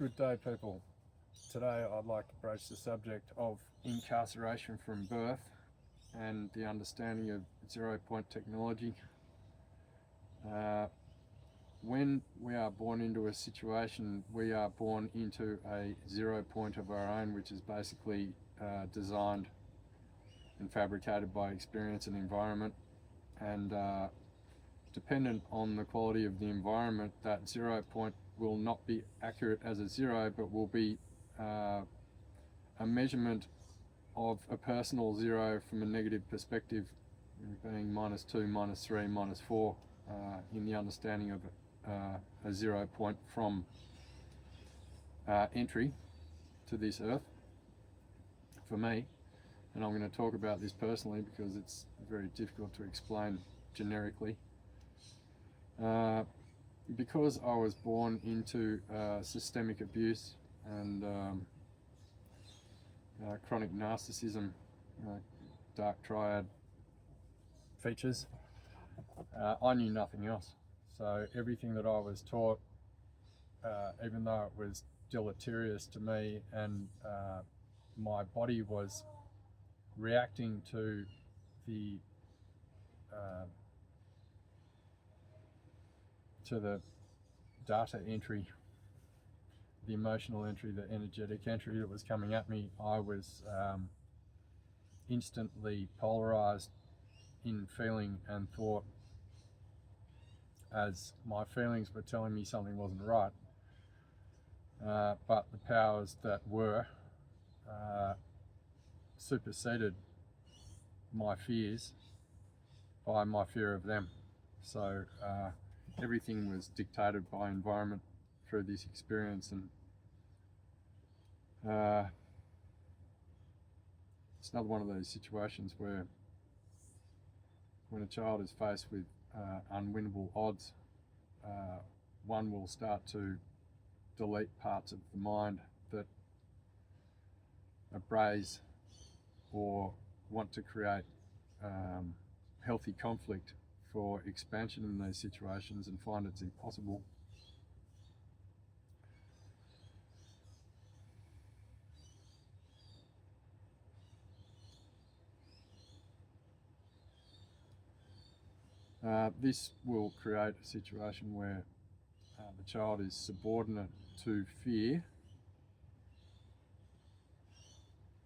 Good day, people. Today I'd like to broach the subject of incarceration from birth and the understanding of zero-point technology. When we are born into a situation, we are born into a 0 point of our own, which is basically designed and fabricated by experience and environment, and dependent on the quality of the environment, that 0 point will not be accurate as a zero, but will be a measurement of a personal zero from a negative perspective, being -2, -3, -4, in the understanding of a 0 point from entry to this earth for me. And I'm going to talk about this personally because it's very difficult to explain generically. Because I was born into systemic abuse and chronic narcissism, dark triad features, I knew nothing else. So everything that I was taught, even though it was deleterious to me and my body was reacting to the data entry, the emotional entry, the energetic entry that was coming at me, I was instantly polarized in feeling and thought, as my feelings were telling me something wasn't right, but the powers that were superseded my fears by my fear of them. So everything was dictated by environment through this experience, and it's another one of those situations where when a child is faced with unwinnable odds, one will start to delete parts of the mind that abrase or want to create healthy conflict for expansion in those situations and find it's impossible. This will create a situation where the child is subordinate to fear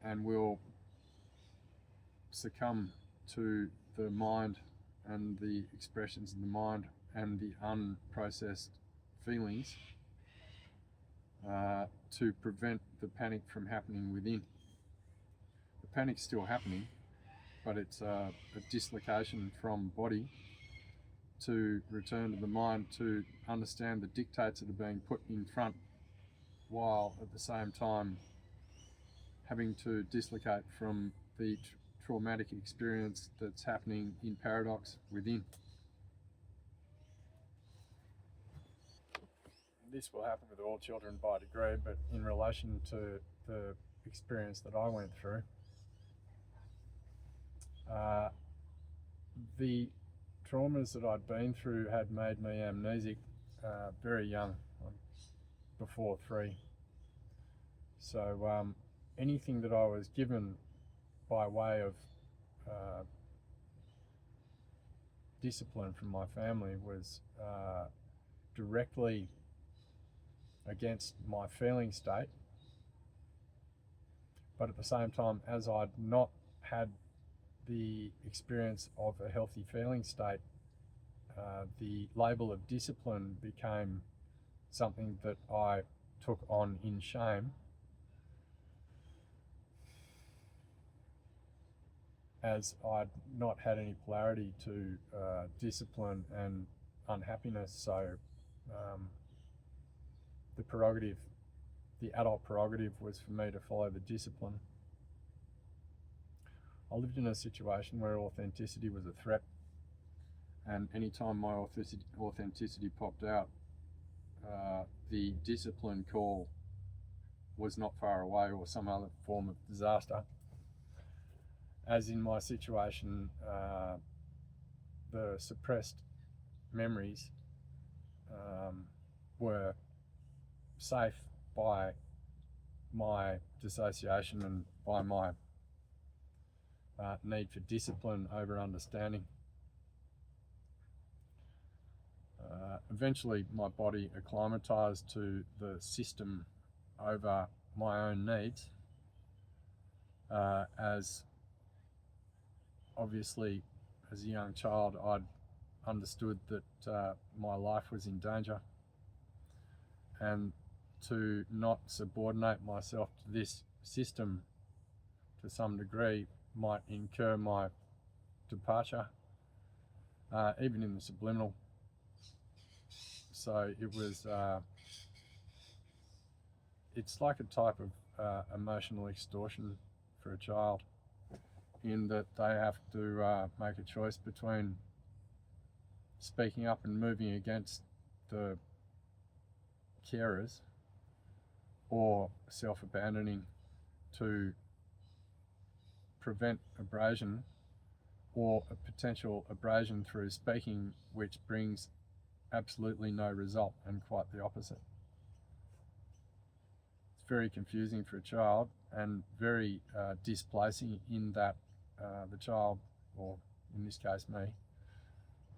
and will succumb to the mind and the expressions in the mind and the unprocessed feelings to prevent the panic from happening within. The panic's still happening, but it's a dislocation from body to return to the mind to understand the dictates that are being put in front, while at the same time having to dislocate from the traumatic experience that's happening in paradox within. This will happen with all children by degree, but in relation to the experience that I went through, the traumas that I'd been through had made me amnesic very young, before 3. So anything that I was given by way of discipline from my family was directly against my feeling state, but at the same time, as I'd not had the experience of a healthy feeling state, the label of discipline became something that I took on in shame, as I'd not had any polarity to discipline and unhappiness. So the adult prerogative was for me to follow the discipline. I lived in a situation where authenticity was a threat, and anytime my authenticity popped out, the discipline call was not far away, or some other form of disaster. As in my situation, the suppressed memories were safe by my dissociation and by my need for discipline over understanding. Eventually my body acclimatized to the system over my own needs, as obviously as a young child I'd understood that my life was in danger, and to not subordinate myself to this system to some degree might incur my departure, even in the subliminal. So it was, it's like a type of emotional extortion for a child, in that they have to make a choice between speaking up and moving against the carers, or self-abandoning to prevent abrasion, or a potential abrasion through speaking, which brings absolutely no result and quite the opposite. It's very confusing for a child and very displacing, in that the child, or in this case me,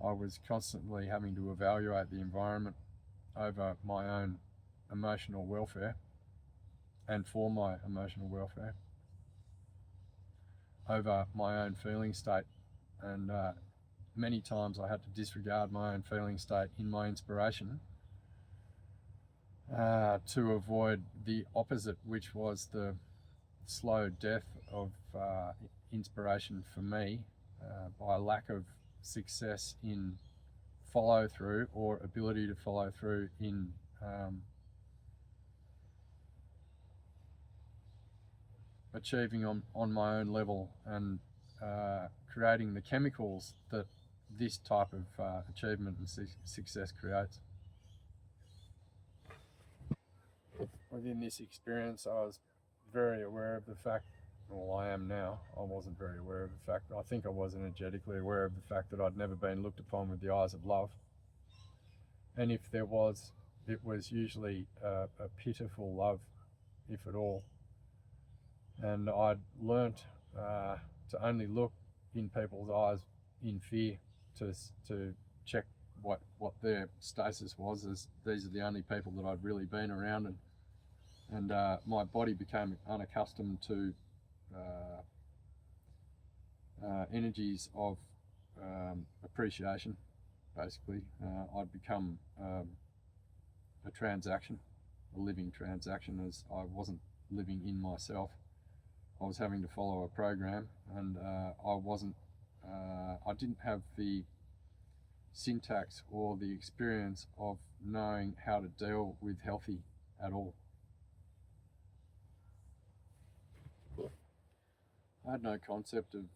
I was constantly having to evaluate the environment over my own emotional welfare, and for my emotional welfare, over my own feeling state. And many times I had to disregard my own feeling state in my inspiration to avoid the opposite, which was the slow death of inspiration for me, by lack of success in follow through, or ability to follow through in achieving on my own level, and creating the chemicals that this type of achievement and success creates. Within this experience, I was very aware of the fact, well, I am now, I wasn't very aware of the fact, I think I was energetically aware of the fact that I'd never been looked upon with the eyes of love. And if there was, it was usually a pitiful love, if at all. And I'd learnt to only look in people's eyes in fear, to check what their status was, as these are the only people that I'd really been around, and my body became unaccustomed to energies of appreciation. Basically, I'd become a transaction, a living transaction, as I wasn't living in myself. I was having to follow a program, and I didn't have the syntax or the experience of knowing how to deal with healthy at all. I had no concept of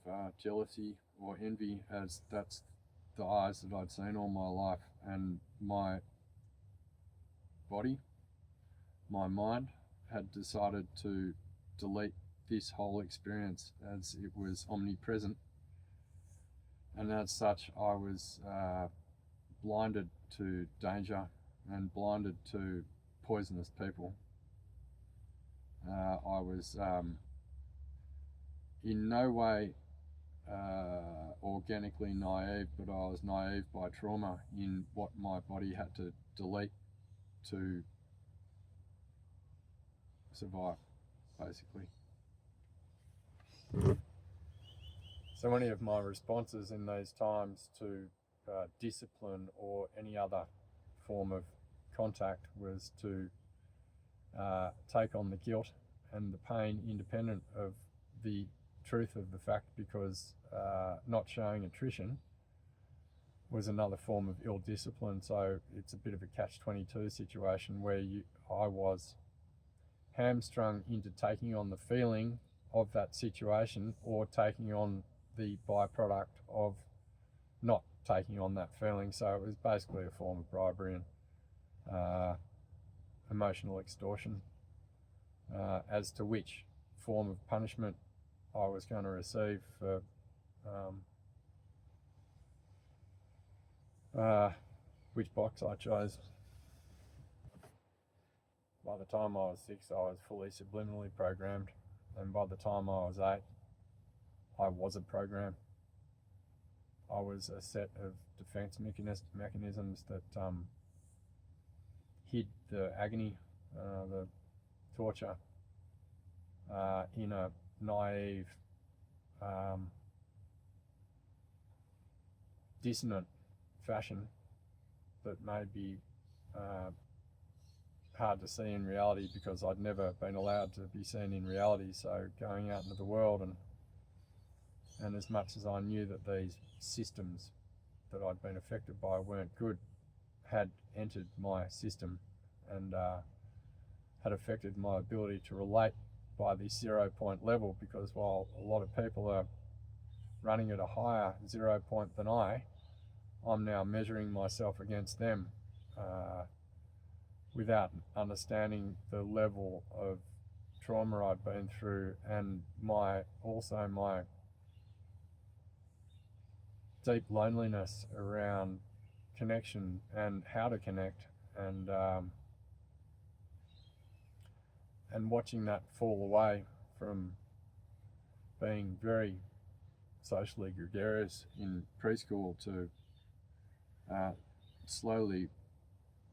jealousy or envy, as that's the eyes that I'd seen all my life, and my body, my mind, had decided to delete this whole experience, as it was omnipresent, and as such I was blinded to danger and blinded to poisonous people. I was in no way organically naive, but I was naive by trauma in what my body had to delete to survive, basically. So many of my responses in these times to discipline or any other form of contact was to take on the guilt and the pain, independent of the truth of the fact, because not showing attrition was another form of ill discipline. So it's a bit of a catch-22 situation, where I was hamstrung into taking on the feeling of that situation, or taking on the byproduct of not taking on that feeling. So it was basically a form of bribery and emotional extortion, as to which form of punishment I was going to receive for which box I chose. By the time I was 6, I was fully subliminally programmed, and by the time I was 8, I was a program. I was a set of defense mechanisms that hid the agony, the torture, in a naive, dissonant fashion that may be hard to see in reality, because I'd never been allowed to be seen in reality. So going out into the world, and as much as I knew that these systems that I'd been affected by weren't good, had entered my system and had affected my ability to relate by the 0 point level, because while a lot of people are running at a higher 0 point than I'm now measuring myself against them without understanding the level of trauma I'd been through, and my deep loneliness around connection and how to connect, and watching that fall away from being very socially gregarious in preschool to slowly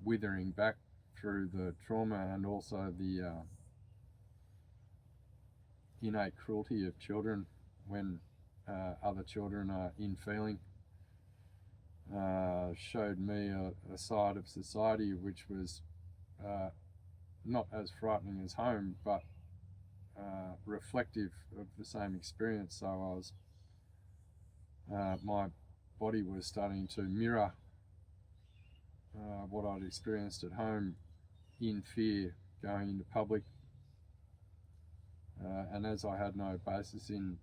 withering back through the trauma, and also the innate cruelty of children when other children are in feeling, showed me a side of society which was not as frightening as home, but reflective of the same experience. So I was, my body was starting to mirror what I'd experienced at home in fear going into public. And as I had no basis in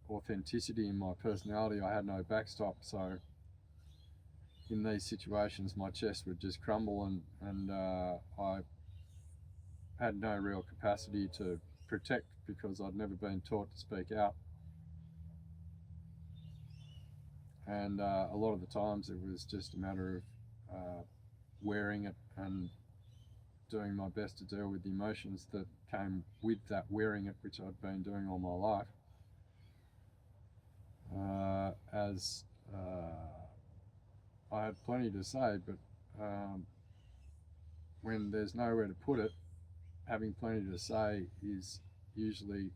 authenticity in my personality, I had no backstop. So in these situations, my chest would just crumble, and I had no real capacity to protect, because I'd never been taught to speak out. And a lot of the times it was just a matter of wearing it and doing my best to deal with the emotions that came with that wearing it, which I'd been doing all my life. I had plenty to say, but when there's nowhere to put it, having plenty to say is usually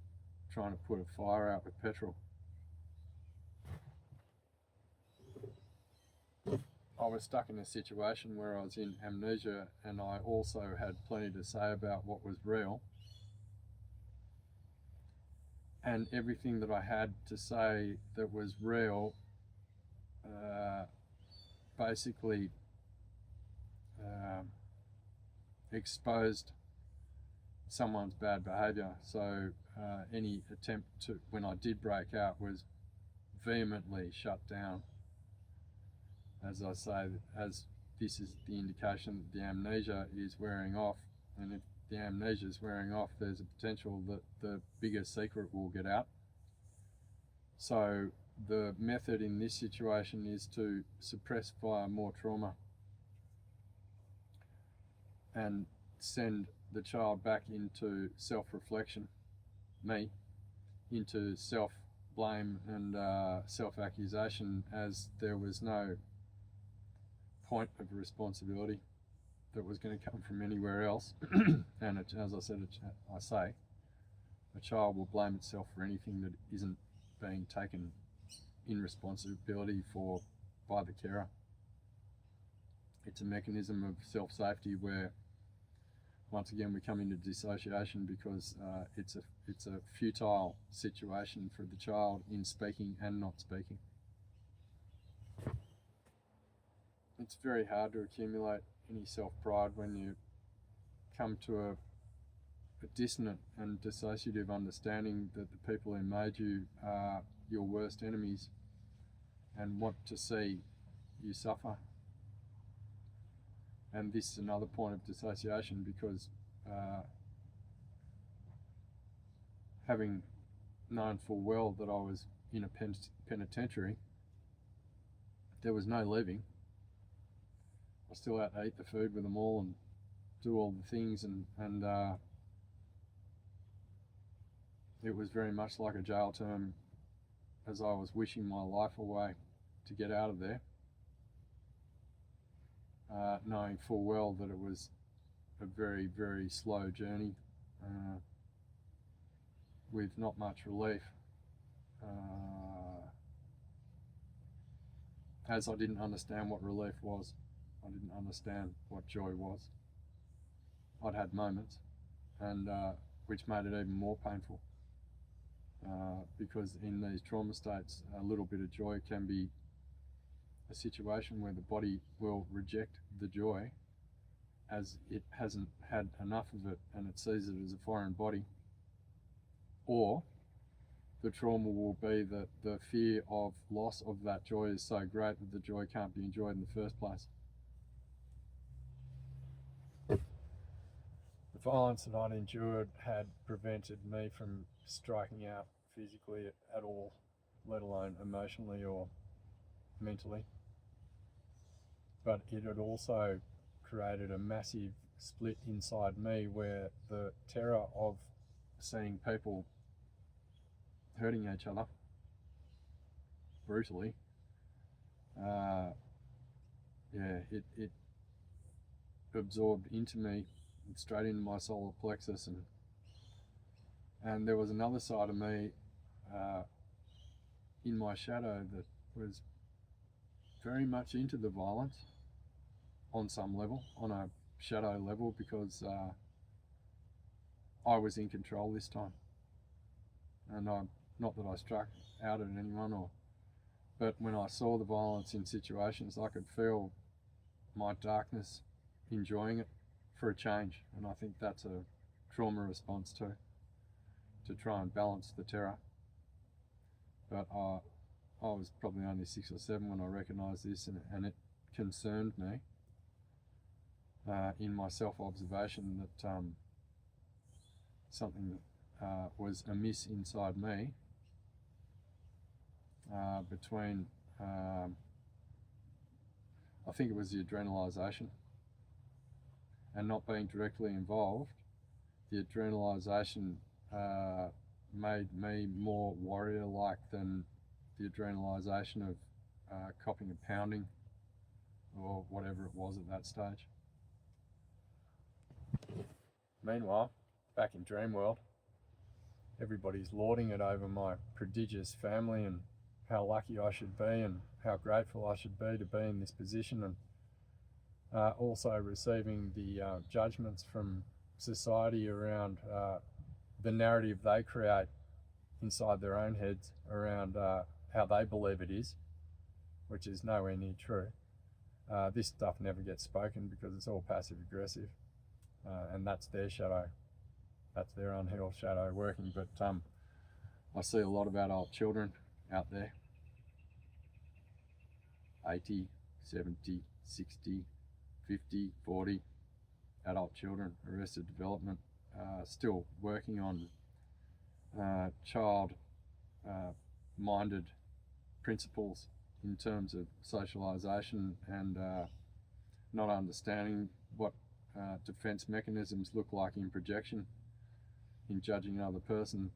trying to put a fire out with petrol. I was stuck in a situation where I was in amnesia, and I also had plenty to say about what was real. And everything that I had to say that was real basically exposed someone's bad behaviour. So any attempt to, when I did break out, was vehemently shut down. As I say, as this is the indication that the amnesia is wearing off, and if the amnesia is wearing off, there's a potential that the bigger secret will get out. So the method in this situation is to suppress via more trauma and send the child back into self-reflection, me, into self-blame and self-accusation, as there was no point of responsibility that was going to come from anywhere else. And it, as I said, a child will blame itself for anything that isn't being taken in responsibility for by the carer. It's a mechanism of self-safety where, once again, we come into dissociation because it's a futile situation for the child in speaking and not speaking. It's very hard to accumulate any self-pride when you come to a dissonant and dissociative understanding that the people who made you are your worst enemies and want to see you suffer. And this is another point of dissociation, because having known full well that I was in a penitentiary, there was no leaving. I still had to eat the food with them all and do all the things, and it was very much like a jail term, as I was wishing my life away to get out of there, knowing full well that it was a very, very slow journey with not much relief, as I didn't understand what relief was. I didn't understand what joy was. I'd had moments, and which made it even more painful, because in these trauma states, a little bit of joy can be a situation where the body will reject the joy as it hasn't had enough of it and it sees it as a foreign body, or the trauma will be that the fear of loss of that joy is so great that the joy can't be enjoyed in the first place. The violence that I'd endured had prevented me from striking out physically at all, let alone emotionally or mentally. But it had also created a massive split inside me where the terror of seeing people hurting each other brutally, it absorbed into me, straight into my solar plexus, and there was another side of me in my shadow that was very much into the violence on some level, on a shadow level, because I was in control this time, and not that I struck out at anyone, but when I saw the violence in situations, I could feel my darkness enjoying it for a change, and I think that's a trauma response to try and balance the terror. But I was probably only 6 or 7 when I recognised this, and it concerned me in my self-observation that something was amiss inside me between, I think it was the adrenalisation, and not being directly involved. The adrenalisation made me more warrior-like than the adrenalisation of copping a pounding or whatever it was at that stage. Meanwhile, back in Dream World, everybody's lauding it over my prodigious family and how lucky I should be and how grateful I should be to be in this position, and also receiving the judgments from society around the narrative they create inside their own heads around how they believe it is, which is nowhere near true. This stuff never gets spoken because it's all passive aggressive, and that's their shadow, that's their unhealed shadow working. But I see a lot of adult children out there, 80, 70, 60, 50, 40 adult children, Arrested Development, still working on child-minded principles in terms of socialisation, and not understanding what defence mechanisms look like in projection, in judging another person,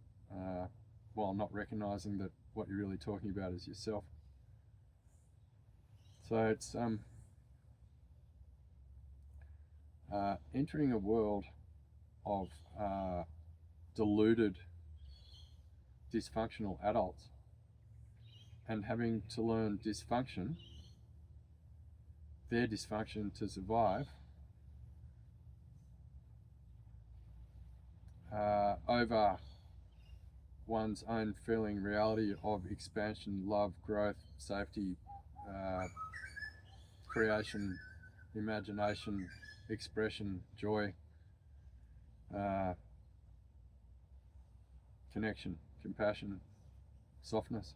while not recognising that what you're really talking about is yourself. So it's entering a world of deluded, dysfunctional adults and having to learn dysfunction, their dysfunction, to survive over one's own feeling reality of expansion, love, growth, safety, creation, imagination, expression, joy, connection, compassion, softness.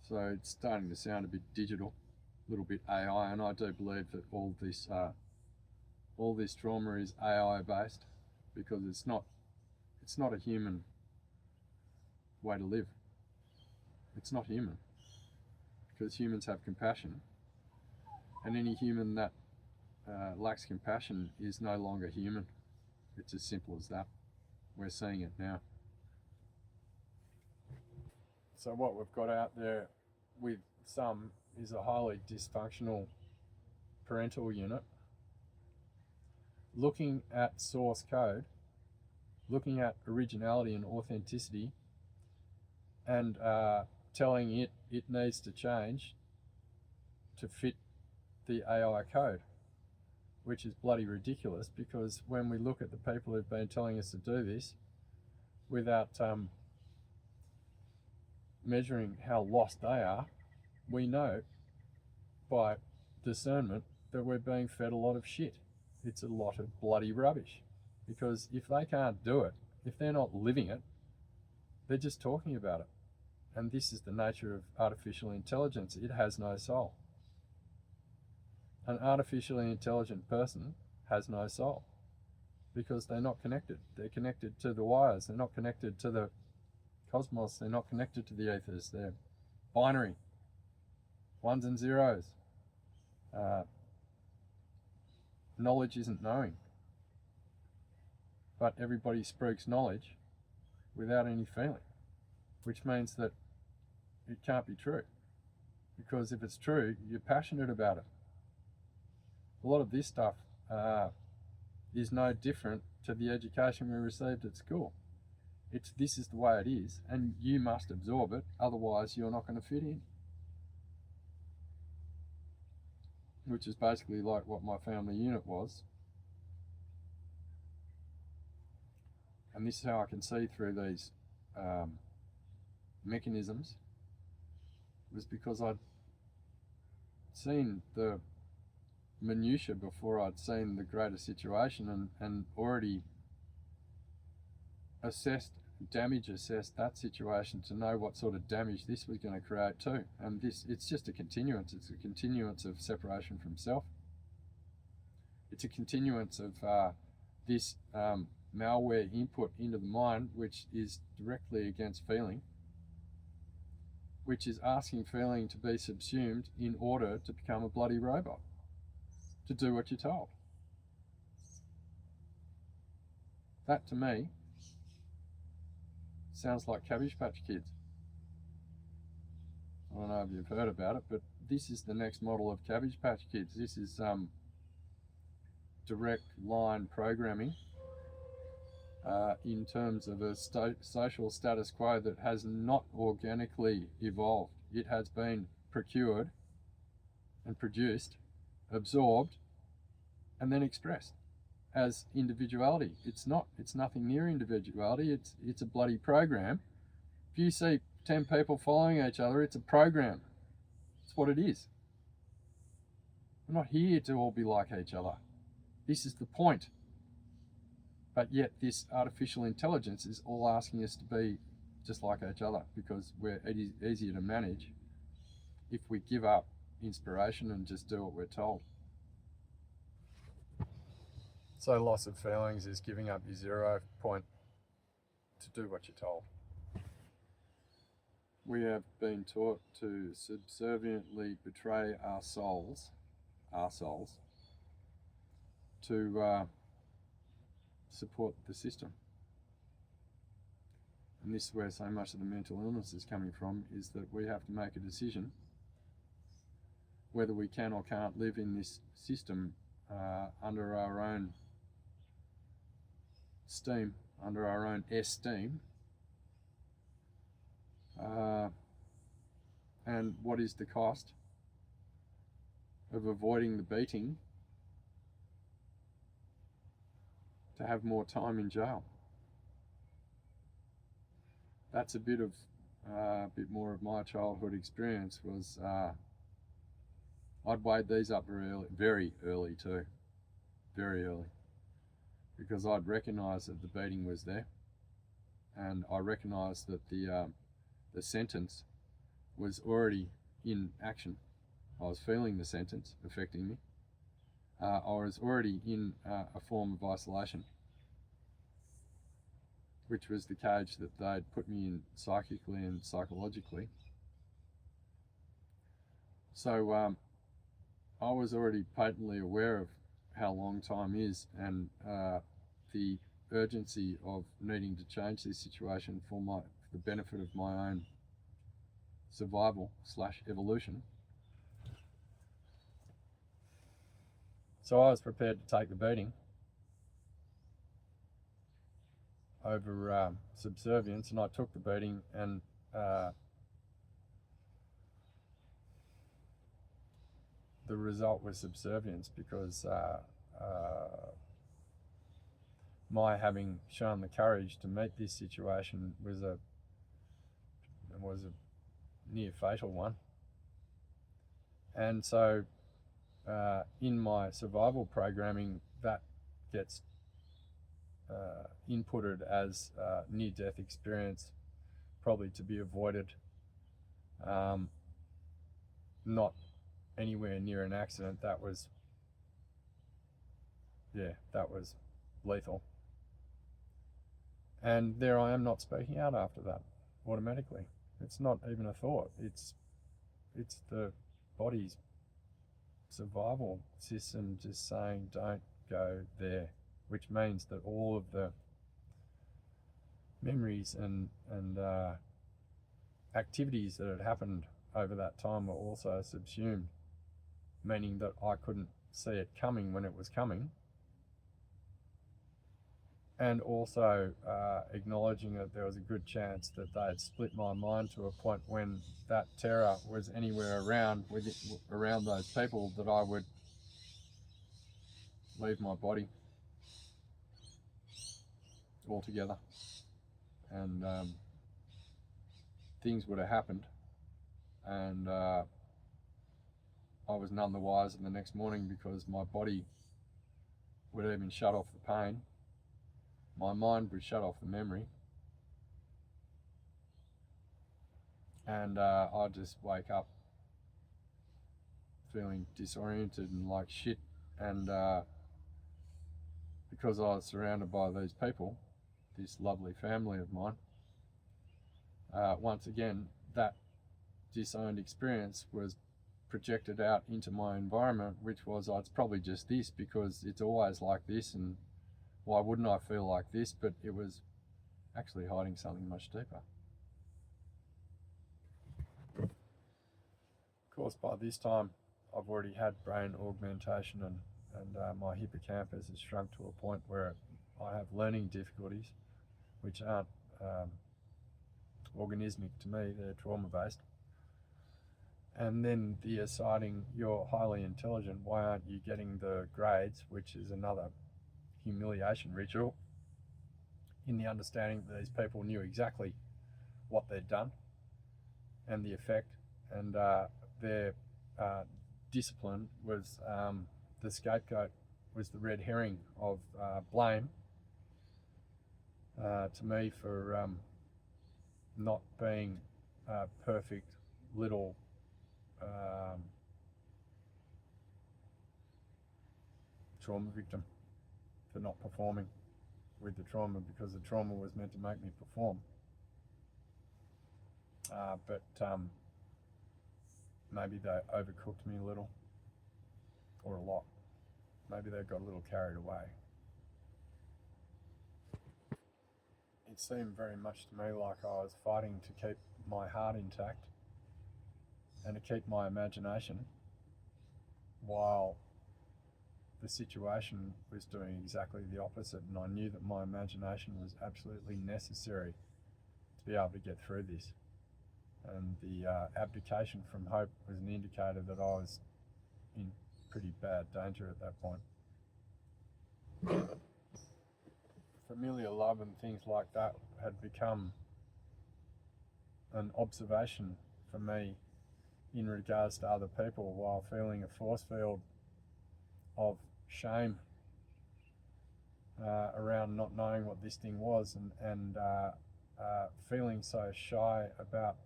So it's starting to sound a bit digital, a little bit AI, and I do believe that all this trauma is AI based, because it's not a human way to live. It's not human, because humans have compassion, and any human that lacks compassion is no longer human. It's as simple as that. We're seeing it now. So what we've got out there with some is a highly dysfunctional parental unit looking at source code, looking at originality and authenticity, and telling it needs to change to fit the AI code, which is bloody ridiculous, because when we look at the people who've been telling us to do this without measuring how lost they are, we know by discernment that we're being fed a lot of shit. It's a lot of bloody rubbish, because if they can't do it, if they're not living it, they're just talking about it. And this is the nature of artificial intelligence. It has no soul. An artificially intelligent person has no soul, because they're not connected. They're connected to the wires. They're not connected to the cosmos. They're not connected to the ethers. They're binary, ones and zeros. Knowledge isn't knowing, but everybody speaks knowledge without any feeling, which means that it can't be true, because if it's true, you're passionate about it. A lot of this stuff is no different to the education we received at school. This is the way it is, and you must absorb it, otherwise you're not going to fit in. Which is basically like what my family unit was. And this is how I can see through these mechanisms, was because I'd seen the minutiae before I'd seen the greater situation, and already damage assessed that situation to know what sort of damage this was going to create too. And it's just a continuance. It's a continuance of separation from self. It's a continuance of this malware input into the mind, which is directly against feeling, which is asking feeling to be subsumed in order to become a bloody robot, to do what you're told. That to me sounds like Cabbage Patch Kids. I don't know if you've heard about it, but this is the next model of Cabbage Patch Kids. This is direct line programming in terms of a social status quo that has not organically evolved. It has been procured and produced, absorbed, and then expressed as individuality. It's nothing near individuality. It's a bloody program. If you see 10 people following each other, it's a program. It's what it is. We're not here to all be like each other. This is the point. But yet this artificial intelligence is all asking us to be just like each other, because it is easier to manage if we give up inspiration and just do what we're told. So loss of feelings is giving up your 0 point to do what you're told. We have been taught to subserviently betray our souls, to support the system. And this is where so much of the mental illness is coming from, is that we have to make a decision whether we can or can't live in this system under our own steam, under our own esteem, and what is the cost of avoiding the beating to have more time in jail. That's a bit more of my childhood experience. Was I'd weighed these up very early too, very early, because I'd recognised that the beating was there, and I recognised that the sentence was already in action. I was feeling the sentence affecting me. I was already in a form of isolation, which was the cage that they'd put me in psychically and psychologically. So I was already patently aware of how long time is, and the urgency of needing to change this situation for the benefit of my own survival / evolution. So I was prepared to take the beating over subservience, and I took the beating, and the result was subservience, because my having shown the courage to meet this situation was a near fatal one. And so in my survival programming, that gets inputted as near-death experience, probably to be avoided, not anywhere near an accident. That was lethal. And there I am, not speaking out after that automatically. It's not even a thought. It's the body's survival system just saying, don't go there, which means that all of the memories and activities that had happened over that time were also subsumed, meaning that I couldn't see it coming when it was coming, and also acknowledging that there was a good chance that they had split my mind to a point when that terror was anywhere around those people, that I would leave my body altogether, and things would have happened, and I was none the wiser the next morning, because my body would even shut off the pain, my mind would shut off the memory, and I'd just wake up feeling disoriented and like shit. And because I was surrounded by these people, this lovely family of mine, once again, that disowned experience was projected out into my environment, which was, oh, it's probably just this, because it's always like this, and why wouldn't I feel like this? But it was actually hiding something much deeper. Of course, by this time, I've already had brain augmentation, and my hippocampus has shrunk to a point where I have learning difficulties, which aren't organismic to me, they're trauma-based. And then the asserting, you're highly intelligent, why aren't you getting the grades, which is another humiliation ritual, in the understanding that these people knew exactly what they'd done and the effect, and their discipline was the scapegoat, was the red herring of blame to me for not being a perfect little trauma victim, for not performing with the trauma, because the trauma was meant to make me perform. But maybe they overcooked me a little, or a lot. Maybe they got a little carried away. It seemed very much to me like I was fighting to keep my heart intact and to keep my imagination, while the situation was doing exactly the opposite, and I knew that my imagination was absolutely necessary to be able to get through this. And the abdication from hope was an indicator that I was in pretty bad danger at that point. Familiar love and things like that had become an observation for me in regards to other people, while feeling a force field of shame around not knowing what this thing was, and feeling so shy about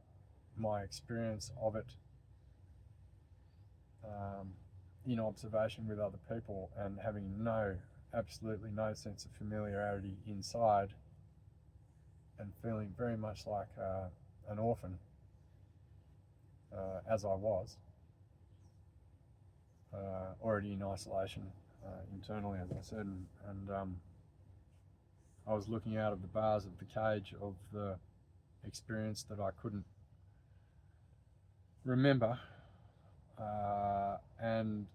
my experience of it in observation with other people, and having absolutely no sense of familiarity inside, and feeling very much like an orphan, as I was, already in isolation internally, as I said, and I was looking out of the bars of the cage of the experience that I couldn't remember, and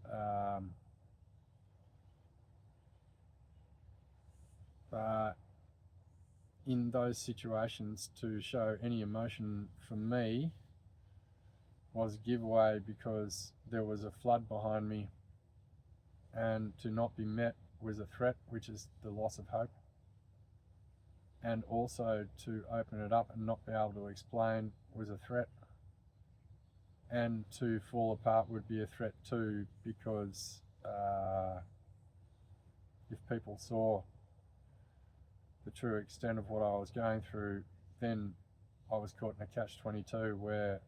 in those situations, to show any emotion for me was a giveaway, because there was a flood behind me, and to not be met was a threat, which is the loss of hope. And also to open it up and not be able to explain was a threat. And to fall apart would be a threat too, because if people saw the true extent of what I was going through, then I was caught in a catch-22 where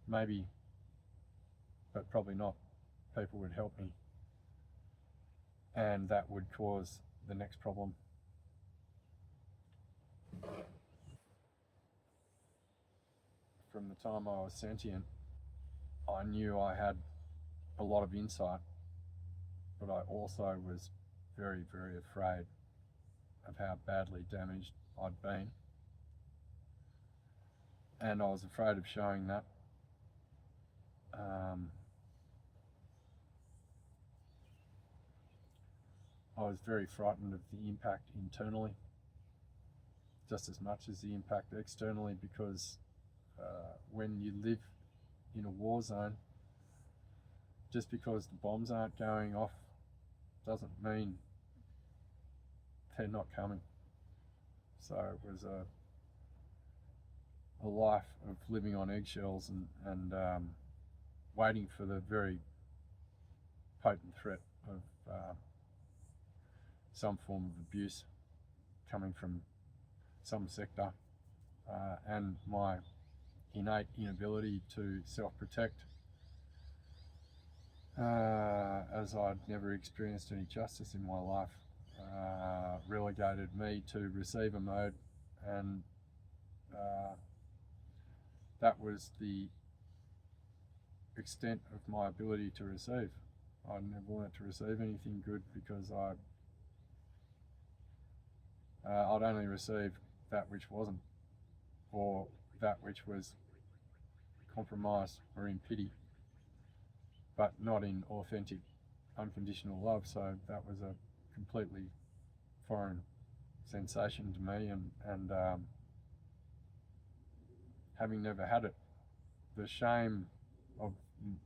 maybe, but probably not, people would help me. And that would cause the next problem. From the time I was sentient, I knew I had a lot of insight, but I also was very, very afraid of how badly damaged I'd been. And I was afraid of showing that. I was very frightened of the impact internally, just as much as the impact externally, because when you live in a war zone, just because the bombs aren't going off doesn't mean they're not coming. So it was a life of living on eggshells and waiting for the very potent threat of some form of abuse coming from some sector, and my innate inability to self-protect, as I'd never experienced any justice in my life, relegated me to receiver mode, and that was the extent of my ability to receive. I never wanted to receive anything good, because I'd only receive that which wasn't, or that which was compromised or in pity, but not in authentic, unconditional love. So that was a completely foreign sensation to me, and having never had it, the shame of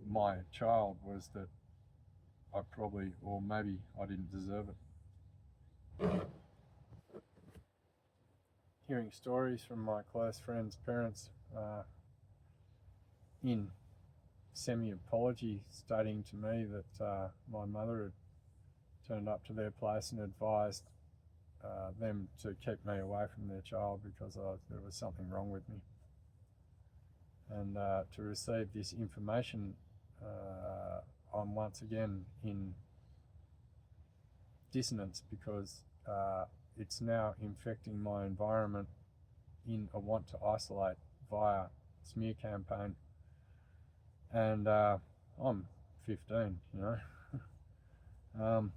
my child was that I probably, or maybe I didn't deserve it. Hearing stories from my close friends' parents in semi-apology, stating to me that my mother had turned up to their place and advised them to keep me away from their child because there was something wrong with me. And to receive this information, I'm once again in dissonance, because it's now infecting my environment in a want to isolate via smear campaign. And I'm 15, you know.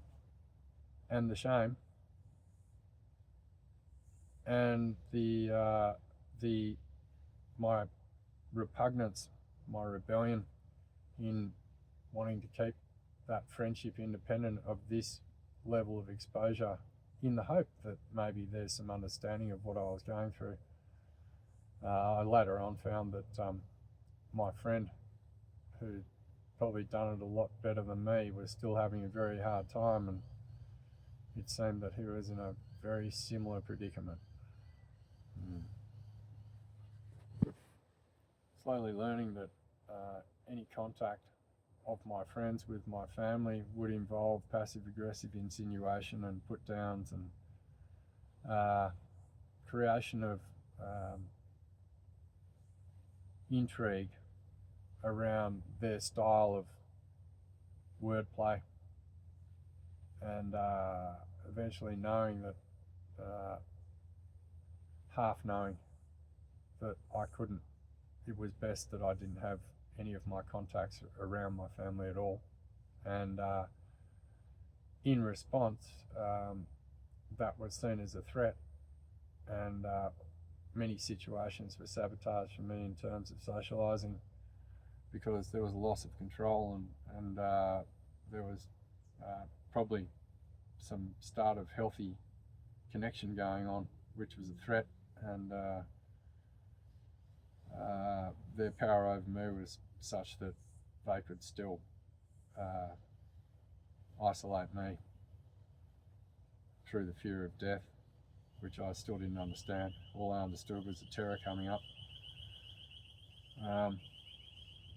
And the shame and my repugnance, my rebellion in wanting to keep that friendship independent of this level of exposure, in the hope that maybe there's some understanding of what I was going through. I later on found that my friend, who'd probably done it a lot better than me, was still having a very hard time, and it seemed that he was in a very similar predicament. Slowly learning that any contact of my friends with my family would involve passive-aggressive insinuation and put-downs, and creation of intrigue around their style of wordplay, and eventually knowing that, half knowing that I couldn't, it was best that I didn't have any of my contacts around my family at all. And in response, that was seen as a threat, and many situations were sabotaged for me in terms of socialising, because there was a loss of control, and there was probably some start of healthy connection going on, which was a threat, and their power over me was such that they could still isolate me through the fear of death, which I still didn't understand. All I understood was the terror coming up,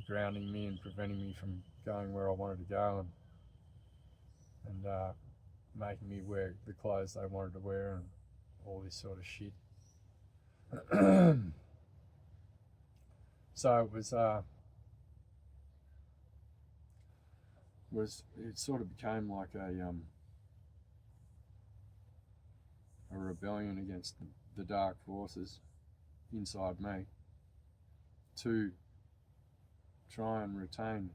grounding me and preventing me from going where I wanted to go, and making me wear the clothes they wanted to wear, and all this sort of shit. So it it sort of became like a rebellion against the dark forces inside me, to try and retain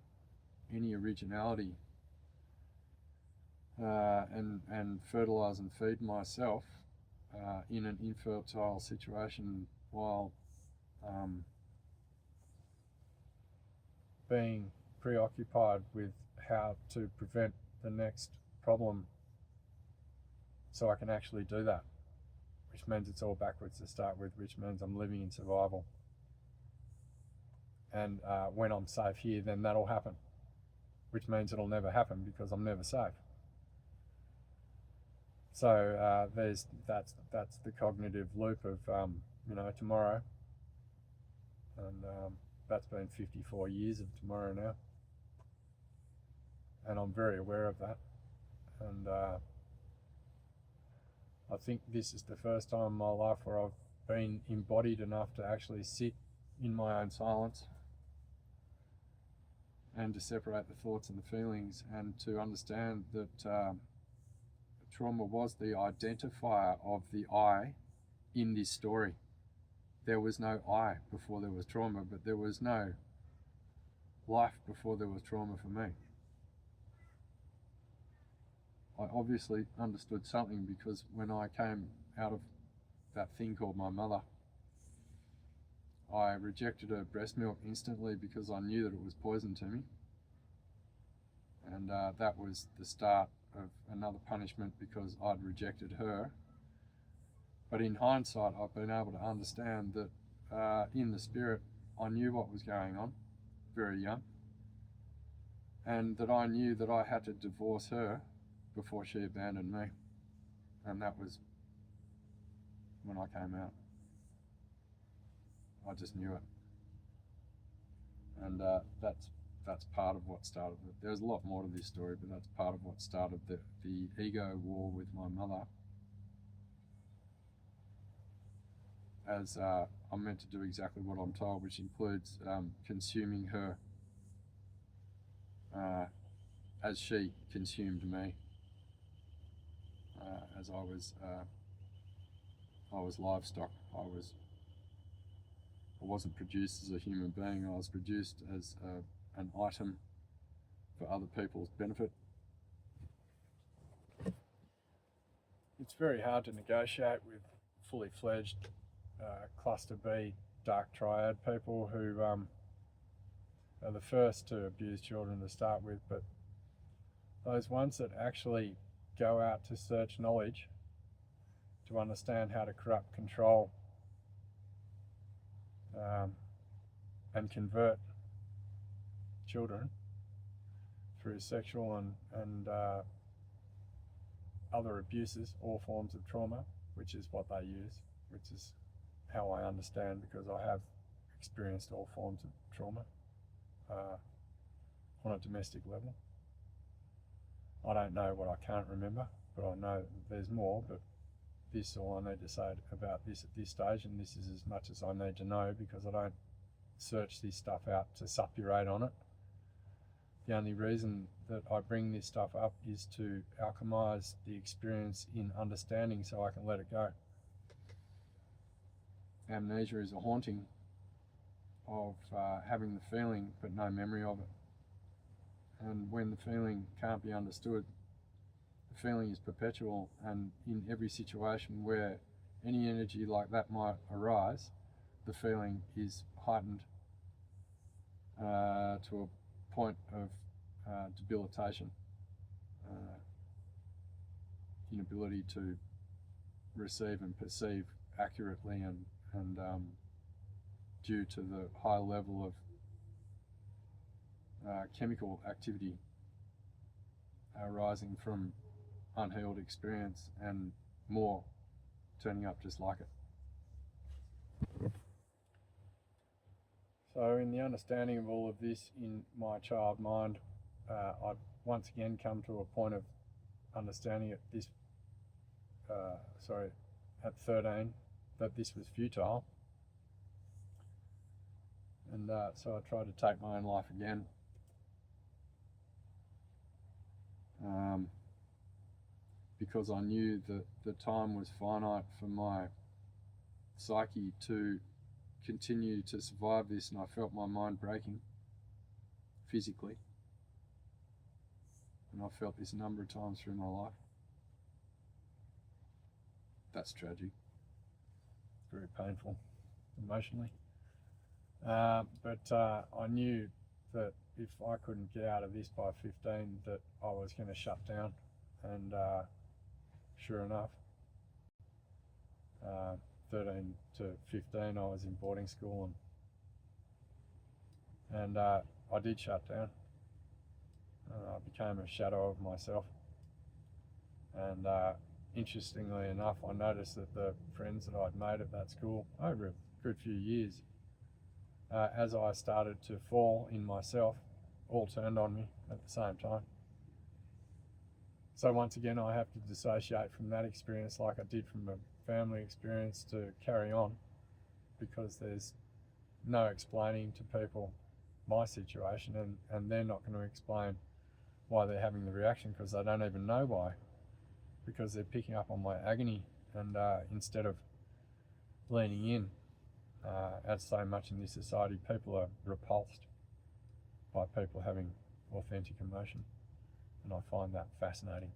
any originality, and fertilise and feed myself in an infertile situation, while being preoccupied with how to prevent the next problem, so I can actually do that, which means it's all backwards to start with, which means I'm living in survival. And when I'm safe here, then that'll happen, which means it'll never happen because I'm never safe. So that's the cognitive loop of tomorrow, and that's been 54 years of tomorrow now, and I'm very aware of that. And I think this is the first time in my life where I've been embodied enough to actually sit in my own silence, and to separate the thoughts and the feelings, and to understand that trauma was the identifier of the I in this story. There was no I before there was trauma, but there was no life before there was trauma for me. I obviously understood something, because when I came out of that thing called my mother, I rejected her breast milk instantly because I knew that it was poison to me. And that was the start of another punishment, because I'd rejected her. But in hindsight, I've been able to understand that in the spirit, I knew what was going on, very young, and that I knew that I had to divorce her before she abandoned me. And that was when I came out. I just knew it. And that's part of what started it. There's a lot more to this story, but that's part of what started the ego war with my mother. As I'm meant to do exactly what I'm told, which includes consuming her as she consumed me, as I was livestock. I wasn't produced as a human being. I was produced as an item for other people's benefit. It's very hard to negotiate with fully fledged cluster B dark triad people who are the first to abuse children to start with, but those ones that actually go out to search knowledge to understand how to corrupt, control, and convert children through sexual and other abuses, all forms of trauma, which is what they use, which is how I understand, because I have experienced all forms of trauma on a domestic level. I don't know what I can't remember, but I know there's more. But this is all I need to say about this at this stage, and this is as much as I need to know, because I don't search this stuff out to suppurate on it. The only reason that I bring this stuff up is to alchemize the experience in understanding, so I can let it go. Amnesia is a haunting of having the feeling but no memory of it. And when the feeling can't be understood, The feeling is perpetual, and in every situation where any energy like that might arise, the feeling is heightened to a point of debilitation, inability to receive and perceive accurately, and due to the high level of chemical activity arising from unhealed experience, and more turning up just like it. So in the understanding of all of this in my child mind, I've once again come to a point of understanding at 13, that this was futile. And so I tried to take my own life again. Because I knew that the time was finite for my psyche to continue to survive this, and I felt my mind breaking physically. And I felt this a number of times through my life. That's tragic. Very painful emotionally. But I knew that if I couldn't get out of this by 15, that I was going to shut down. And sure enough, 13 to 15, I was in boarding school, and I did shut down. I became a shadow of myself. And interestingly enough, I noticed that the friends that I'd made at that school over a good few years, as I started to fall in myself, all turned on me at the same time. So once again, I have to dissociate from that experience like I did from a family experience to carry on, because there's no explaining to people my situation, and they're not going to explain why they're having the reaction, because they don't even know why, because they're picking up on my agony, and instead of leaning in, as so much in this society, people are repulsed by people having authentic emotion. And I find that fascinating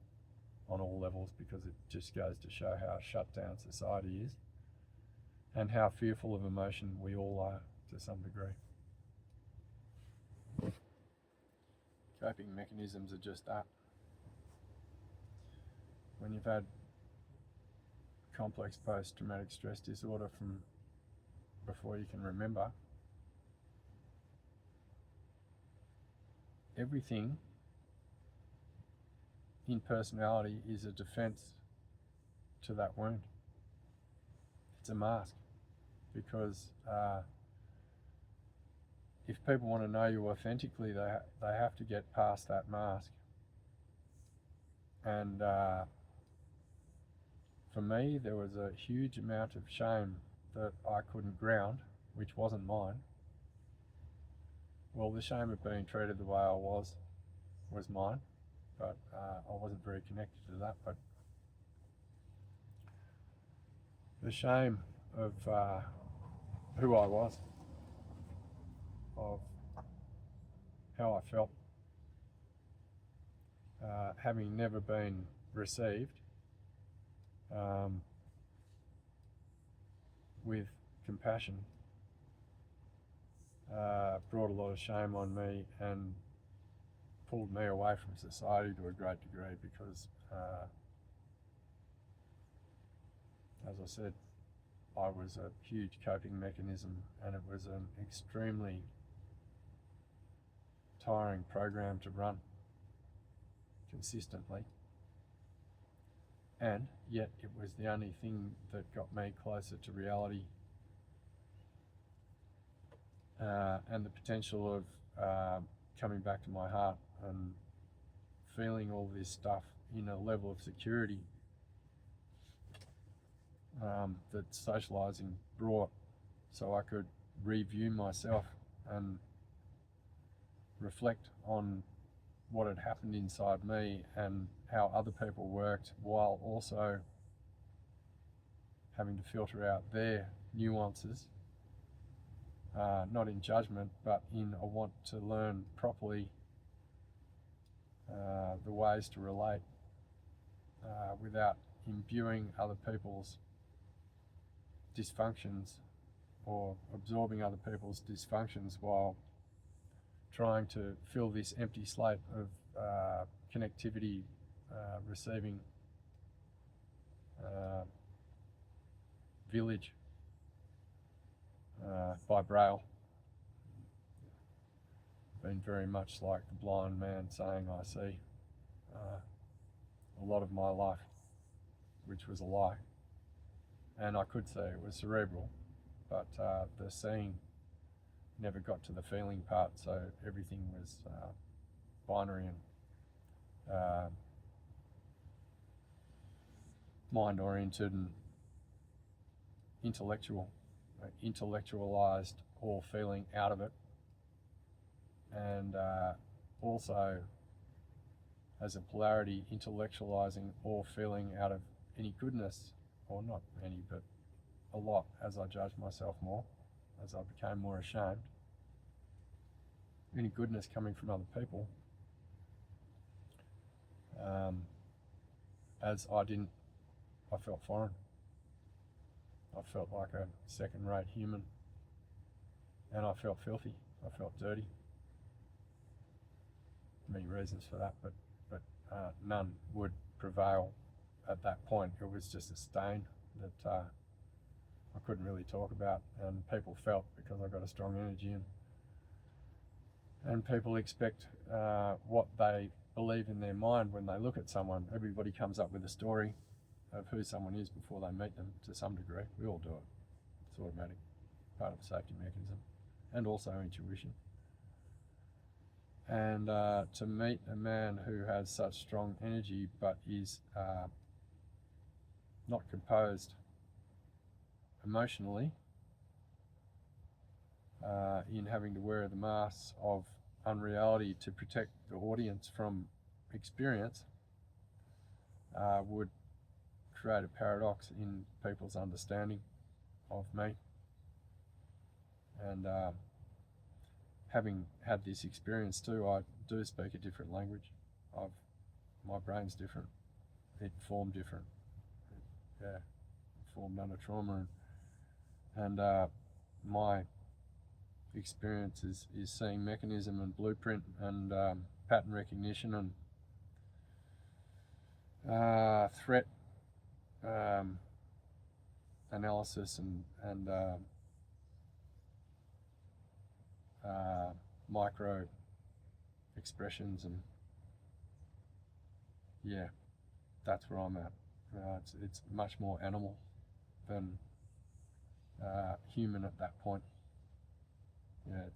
on all levels, because it just goes to show how shut down society is, and how fearful of emotion we all are to some degree. Coping mechanisms are just that. When you've had complex post-traumatic stress disorder from before you can remember, everything in personality is a defense to that wound. It's a mask, because if people want to know you authentically, they have to get past that mask. And for me, there was a huge amount of shame that I couldn't ground, which wasn't mine. Well, the shame of being treated the way I was mine, but I wasn't very connected to that. But the shame of who I was, of how I felt, having never been received with compassion, brought a lot of shame on me and pulled me away from society to a great degree, because as I said, I was a huge coping mechanism, and it was an extremely tiring program to run consistently, and yet it was the only thing that got me closer to reality, and the potential of coming back to my heart and feeling all this stuff in a level of security that socializing brought, so I could review myself and reflect on what had happened inside me and how other people worked, while also having to filter out their nuances, not in judgment, but in a want to learn properly the ways to relate without imbuing other people's dysfunctions or absorbing other people's dysfunctions while trying to fill this empty slate of connectivity, receiving village by braille. Been very much like the blind man saying, I see, a lot of my life, which was a lie. And I could say it was cerebral, but the seeing never got to the feeling part, so everything was binary and mind-oriented and intellectual. I intellectualized all feeling out of it, and also as a polarity, intellectualizing all feeling out of any goodness, or not any, but a lot, as I judged myself more, as I became more ashamed. Any goodness coming from other people, as I felt foreign. I felt like a second-rate human, and I felt filthy. I felt dirty. Many reasons for that, but none would prevail at that point. It was just a stain that I couldn't really talk about, and people felt, because I got a strong energy, and people expect what they believe in their mind when they look at someone. Everybody comes up with a story of who someone is before they meet them to some degree. We all do it. It's automatic, part of a safety mechanism, and also intuition. And to meet a man who has such strong energy but is not composed emotionally, in having to wear the masks of unreality to protect the audience from experience, would create a paradox in people's understanding of me. And having had this experience too, I do speak a different language. My brain's different. It formed different. It formed under trauma, and my experience is seeing mechanism and blueprint and pattern recognition and threat analysis and micro expressions, and yeah, that's where I'm at. It's much more animal than human at that point. Yeah,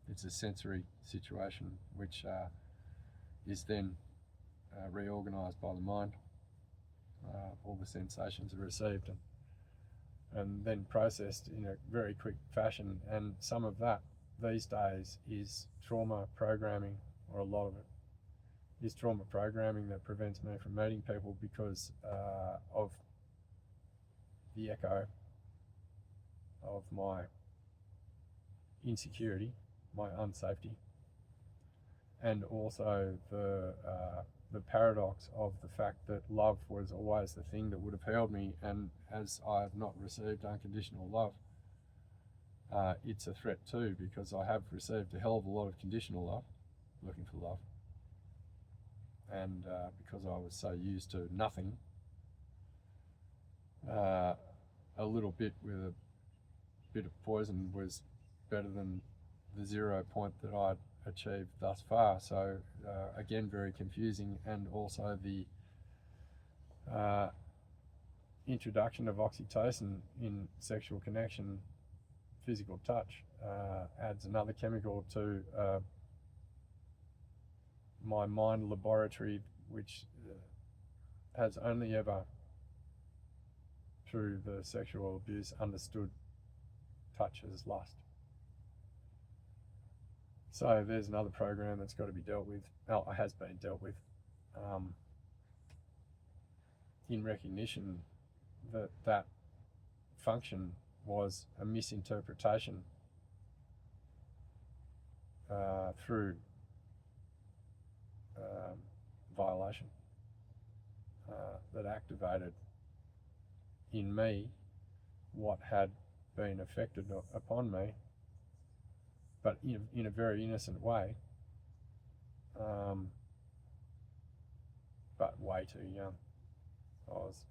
it's a sensory situation which is then reorganized by the mind. All the sensations are received and then processed in a very quick fashion, and some of that these days is trauma programming, or a lot of it is trauma programming that prevents me from meeting people because of the echo of my insecurity, my unsafety, and also the paradox of the fact that love was always the thing that would have held me, and as I have not received unconditional love, it's a threat too, because I have received a hell of a lot of conditional love, looking for love, and because I was so used to nothing, a little bit with a bit of poison was better than the 0 point that I'd achieved thus far. So again, very confusing, and also the introduction of oxytocin in sexual connection, physical touch, adds another chemical to my mind laboratory, which has only ever, through the sexual abuse, understood touch as lust. So there's another program that's got to be dealt with. Oh, it has been dealt with, in recognition that that function was a misinterpretation through violation. that activated in me what had been affected upon me, but in a very innocent way, but way too young. I was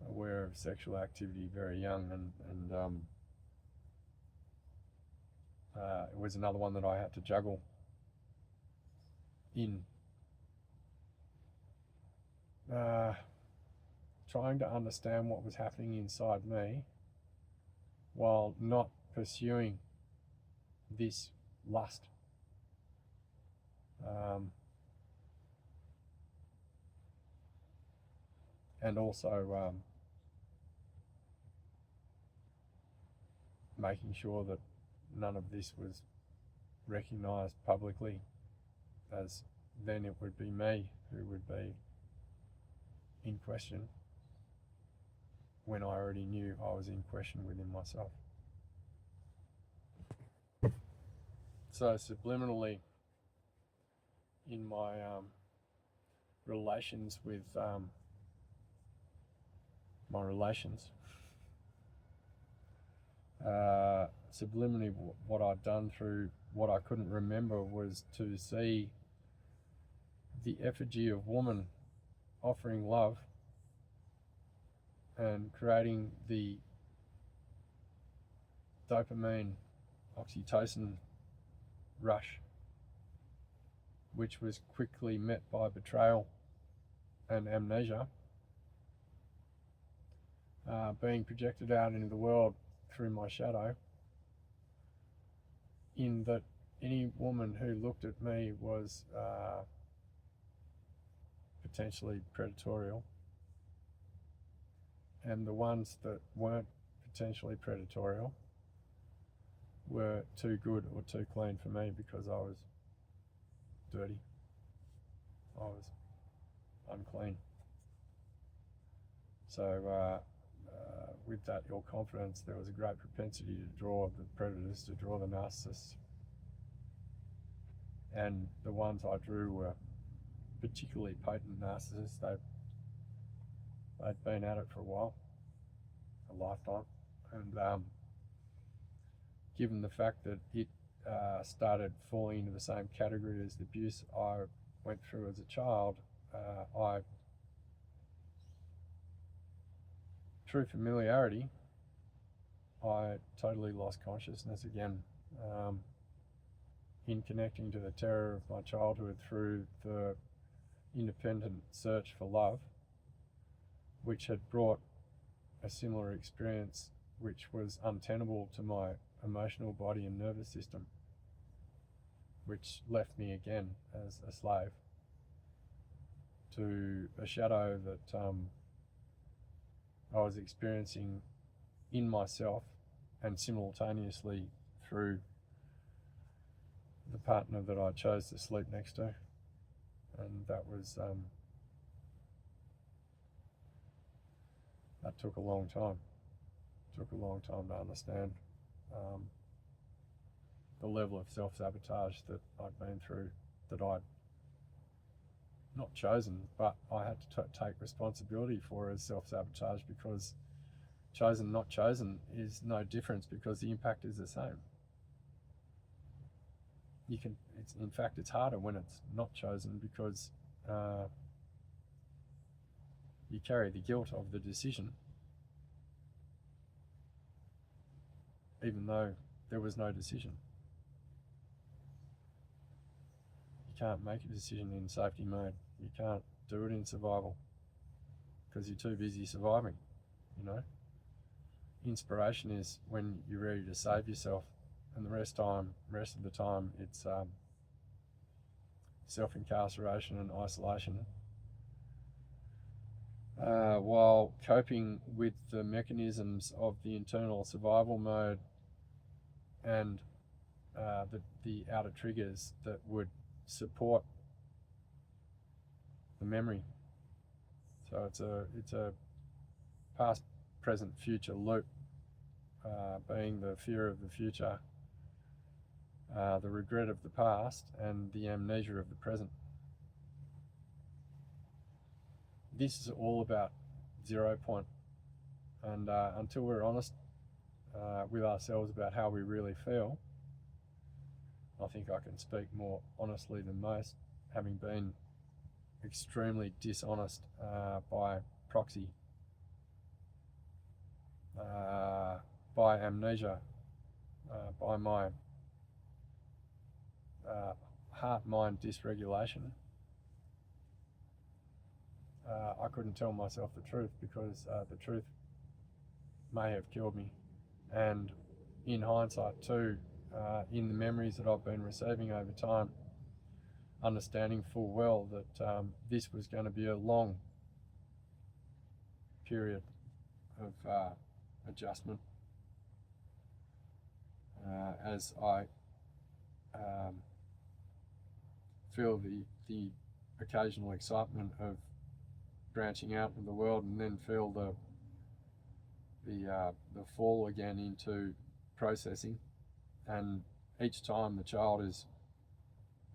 aware of sexual activity very young, and it was another one that I had to juggle in trying to understand what was happening inside me while not pursuing this lust. And also making sure that none of this was recognised publicly, as then it would be me who would be in question when I already knew I was in question within myself. So subliminally, in my relations with my relations, subliminally what I'd done through what I couldn't remember was to see the effigy of woman offering love and creating the dopamine, oxytocin rush, which was quickly met by betrayal and amnesia, being projected out into the world through my shadow, in that any woman who looked at me was potentially predatorial, and the ones that weren't potentially predatorial were too good or too clean for me because I was dirty, I was unclean. So with that ill confidence, there was a great propensity to draw the predators, to draw the narcissists, and the ones I drew were particularly potent narcissists. They'd been at it for a while, a lifetime, and given the fact that it started falling into the same category as the abuse I went through as a child, through familiarity, I totally lost consciousness again, in connecting to the terror of my childhood through the independent search for love, which had brought a similar experience which was untenable to my emotional body and nervous system, which left me again as a slave to a shadow that I was experiencing in myself and simultaneously through the partner that I chose to sleep next to. And that was that took a long time. It took a long time to understand the level of self-sabotage that I'd been through, that I'd not chosen, but I had to take responsibility for as self-sabotage, because chosen, not chosen is no difference, because the impact is the same. In fact, it's harder when it's not chosen, because you carry the guilt of the decision, even though there was no decision. You can't make a decision in safety mode. You can't do it in survival because you're too busy surviving, you know. Inspiration is when you're ready to save yourself, and the rest of the time it's self-incarceration and isolation, while coping with the mechanisms of the internal survival mode and the outer triggers that would support the memory. So it's a past, present, future loop, being the fear of the future, the regret of the past, and the amnesia of the present. this is all about 0 point. And until we're honest with ourselves about how we really feel, I think I can speak more honestly than most, having been extremely dishonest by proxy, by amnesia, by my heart-mind dysregulation. I couldn't tell myself the truth because the truth may have killed me. And in hindsight too, in the memories that I've been receiving over time, understanding full well that this was going to be a long period of adjustment as I feel the occasional excitement of branching out in the world, and then feel the fall again into processing. And each time the child is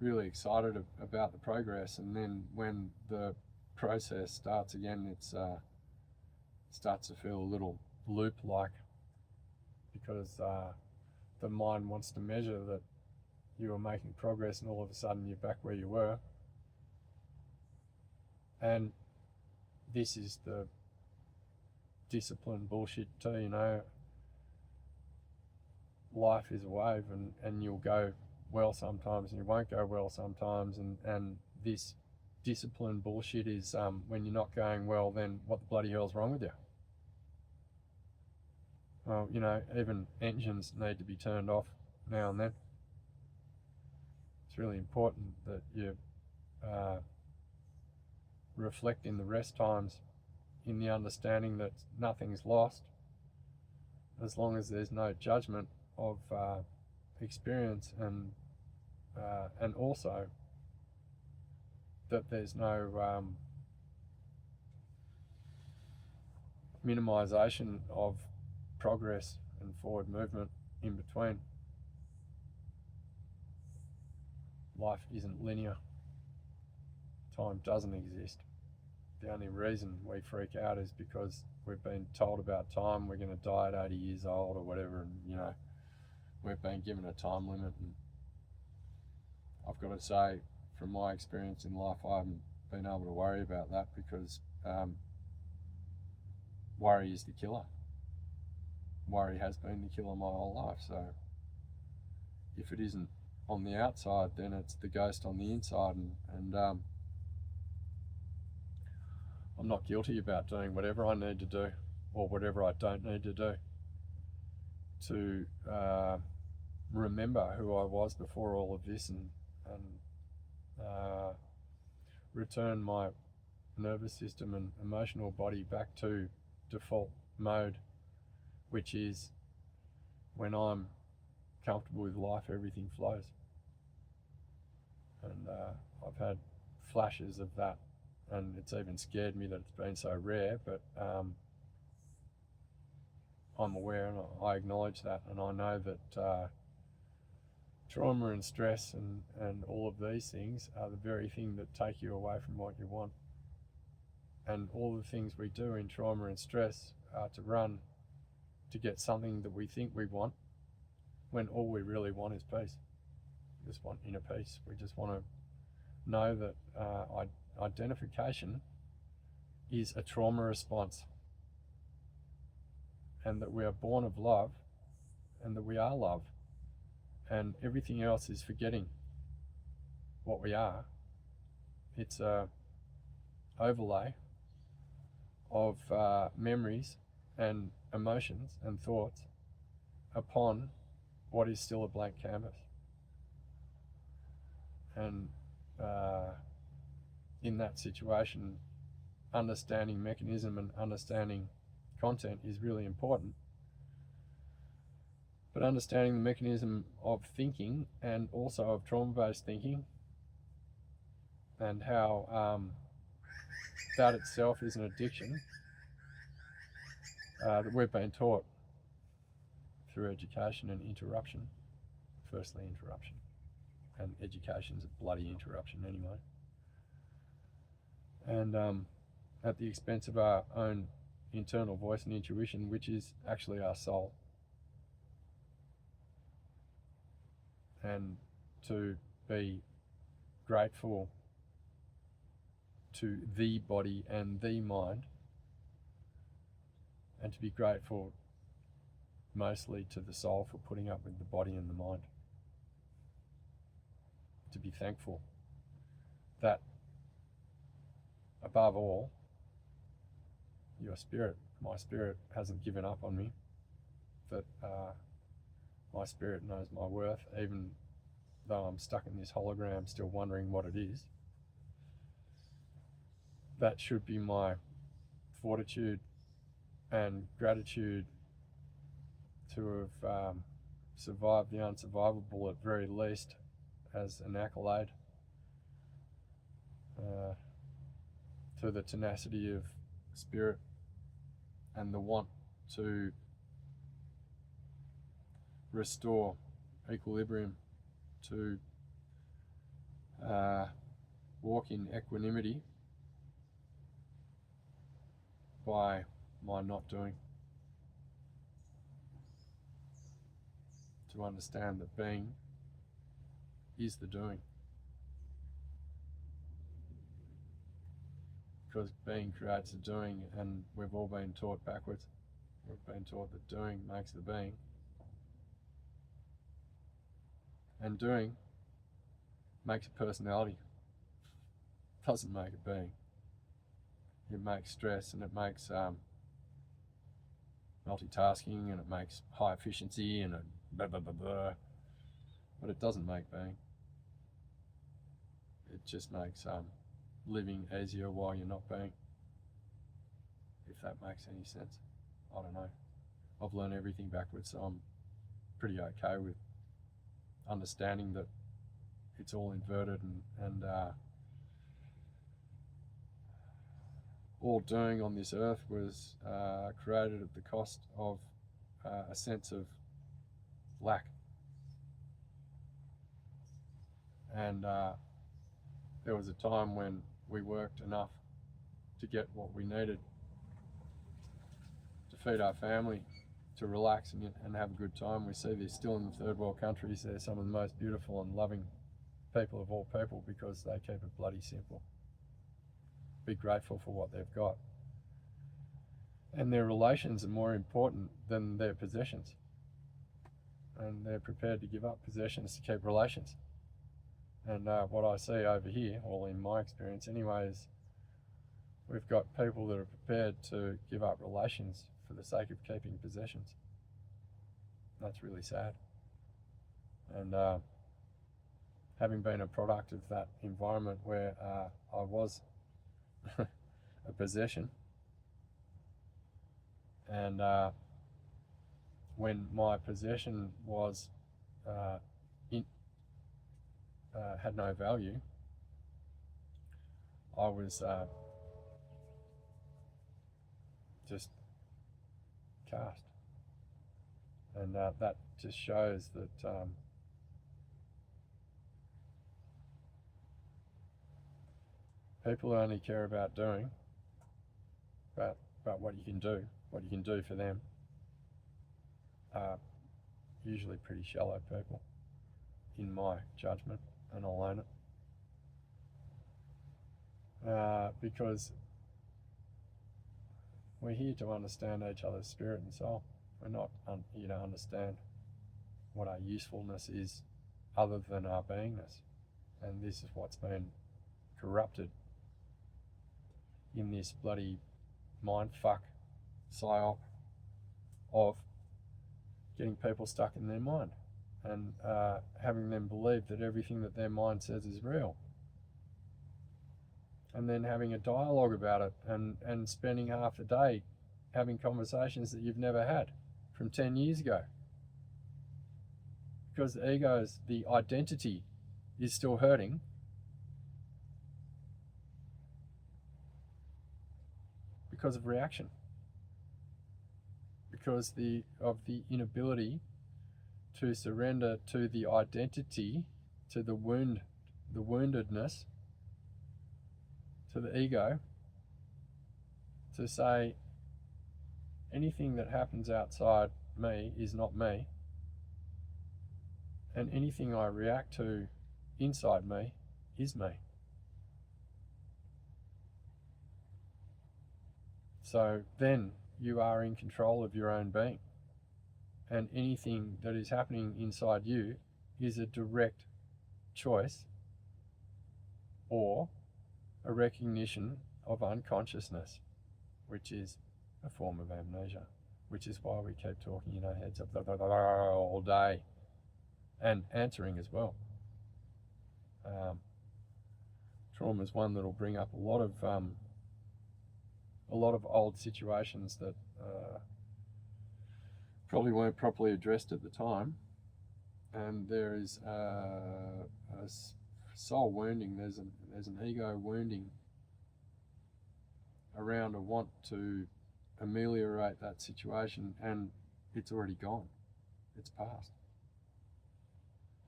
really excited about the progress, and then when the process starts again, it starts to feel a little loop-like, because the mind wants to measure that you are making progress, and all of a sudden you're back where you were. And this is the discipline bullshit too, you know. Life is a wave, and you'll go well sometimes and you won't go well sometimes, and this discipline bullshit is when you're not going well, then what the bloody hell's wrong with you? Well, you know, even engines need to be turned off now and then. It's really important that you reflect in the rest times, in the understanding that nothing's lost, as long as there's no judgment of experience, and also that there's no minimization of progress and forward movement in between. Life isn't linear. Time doesn't exist. The only reason we freak out is because we've been told about time. We're going to die at 80 years old or whatever, and you know, we've been given a time limit. And I've got to say, from my experience in life, I haven't been able to worry about that, because worry is the killer. Worry has been the killer my whole life. So if it isn't on the outside, then it's the ghost on the inside. And I'm not guilty about doing whatever I need to do, or whatever I don't need to do, to remember who I was before all of this, and return my nervous system and emotional body back to default mode, which is when I'm comfortable with life, everything flows. And I've had flashes of that, and it's even scared me that it's been so rare, but I'm aware and I acknowledge that, and I know that trauma and stress and all of these things are the very thing that take you away from what you want. And all the things we do in trauma and stress are to run to get something that we think we want, when all we really want is peace. We just want inner peace. We just want to know that identification is a trauma response, and that we are born of love, and that we are love, and everything else is forgetting what we are. It's a overlay of memories and emotions and thoughts upon what is still a blank canvas. And in that situation, understanding mechanism and understanding content is really important. But understanding the mechanism of thinking, and also of trauma-based thinking, and how that itself is an addiction that we've been taught through education and interruption. Firstly, interruption. And education's a bloody interruption anyway. And at the expense of our own internal voice and intuition, which is actually our soul. And to be grateful to the body and the mind, and to be grateful mostly to the soul for putting up with the body and the mind. To be thankful that, above all, your spirit, my spirit, hasn't given up on me, that my spirit knows my worth, even though I'm stuck in this hologram still wondering what it is. That should be my fortitude and gratitude to have survived the unsurvivable, at very least, as an accolade to the tenacity of spirit and the want to restore equilibrium, to walk in equanimity by my not doing, to understand that being is the doing. Because being creates the doing, and we've all been taught backwards. We've been taught that doing makes the being. And doing makes a personality. It doesn't make a being. It makes stress, and it makes multitasking, and it makes high efficiency, and blah blah blah blah. But it doesn't make being. It just makes living easier while you're not being. If that makes any sense. I don't know. I've learned everything backwards, so I'm pretty okay with understanding that it's all inverted, and all doing on this earth was created at the cost of a sense of lack. And there was a time when we worked enough to get what we needed to feed our family, to relax and have a good time. We see this still in the third world countries. They're some of the most beautiful and loving people of all people because they keep it bloody simple. Be grateful for what they've got. And their relations are more important than their possessions. And they're prepared to give up possessions to keep relations. And what I see over here, or in my experience anyway, is we've got people that are prepared to give up relations for the sake of keeping possessions. That's really sad. And having been a product of that environment where I was a possession, and when my possession was had no value, I was just cast. And that just shows that people only care about doing, about what you can do for them, are usually pretty shallow people, in my judgment, and I'll own it. Because we're here to understand each other's spirit and soul. We're not here to understand what our usefulness is other than our beingness. And this is what's been corrupted in this bloody mindfuck psyop of getting people stuck in their mind and having them believe that everything that their mind says is real. And then having a dialogue about it and spending half a day having conversations that you've never had from 10 years ago. Because the ego's, the identity is still hurting. Because of reaction. Because of the inability to surrender to the identity, to the woundedness, to the ego, to say anything that happens outside me is not me, and anything I react to inside me is me. So then you are in control of your own being, and anything that is happening inside you is a direct choice or a recognition of unconsciousness, which is a form of amnesia, which is why we keep talking in our heads all day and answering as well. Trauma is one that'll bring up a lot of old situations that probably weren't properly addressed at the time, and there is a soul wounding. There's an ego wounding around a want to ameliorate that situation, and it's already gone. It's past.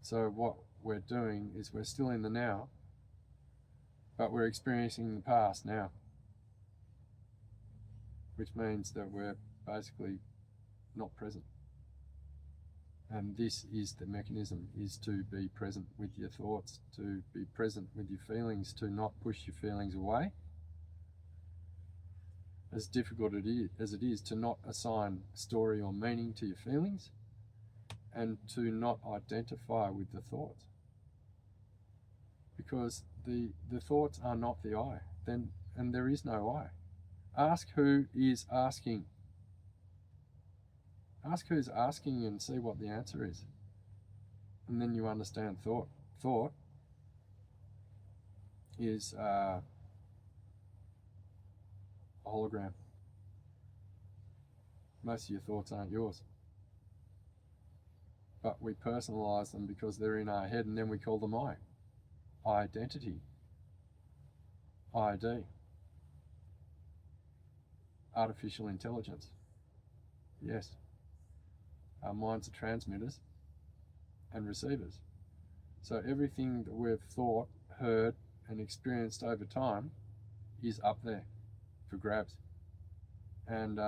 So what we're doing is we're still in the now, but we're experiencing the past now, which means that we're basically not present. And this is the mechanism, is to be present with your thoughts, to be present with your feelings, to not push your feelings away. As difficult as it is to not assign story or meaning to your feelings, and to not identify with the thoughts. Because the thoughts are not the I, and there is no I. Ask who is asking. Ask who's asking and see what the answer is. And then you understand thought. Thought is a hologram. Most of your thoughts aren't yours. But we personalize them because they're in our head, and then we call them I. Identity. ID. Artificial intelligence. Yes. Our minds are transmitters and receivers. So everything that we've thought, heard, and experienced over time is up there for grabs. And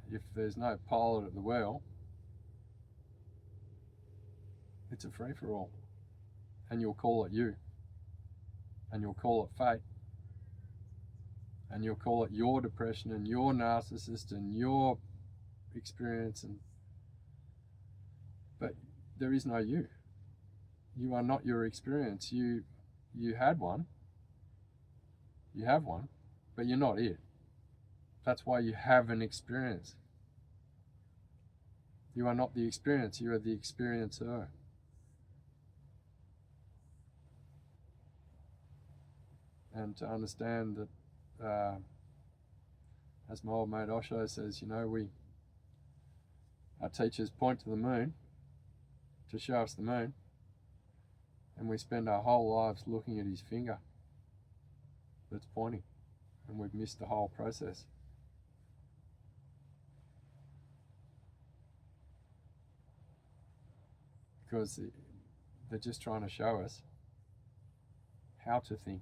if there's no pilot at the wheel, it's a free-for-all. And you'll call it you. And you'll call it fate. And you'll call it your depression and your narcissist and your experience. But there is no you. You are not your experience. You had one. You have one, but you're not it. That's why you have an experience. You are not the experience, you are the experiencer. And to understand that, as my old mate Osho says, our teachers point to the moon to show us the moon, and we spend our whole lives looking at his finger that's pointing, and we've missed the whole process. Because they're just trying to show us how to think,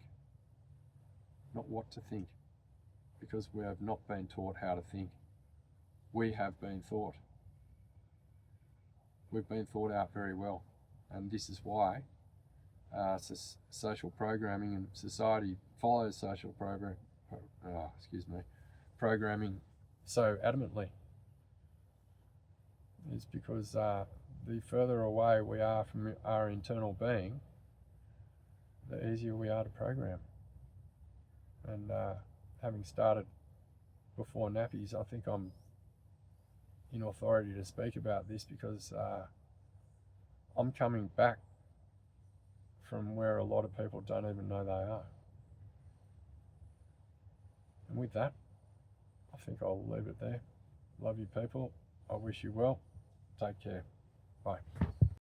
not what to think, because we have not been taught how to think. We have been taught. We've been thought out very well, and this is why social programming and society follows social programming so adamantly. It's because the further away we are from our internal being, the easier we are to program. And having started before nappies, I think I'm in authority to speak about this because I'm coming back from where a lot of people don't even know they are. And with that, I think I'll leave it there. Love you people. I wish you well. Take care. Bye.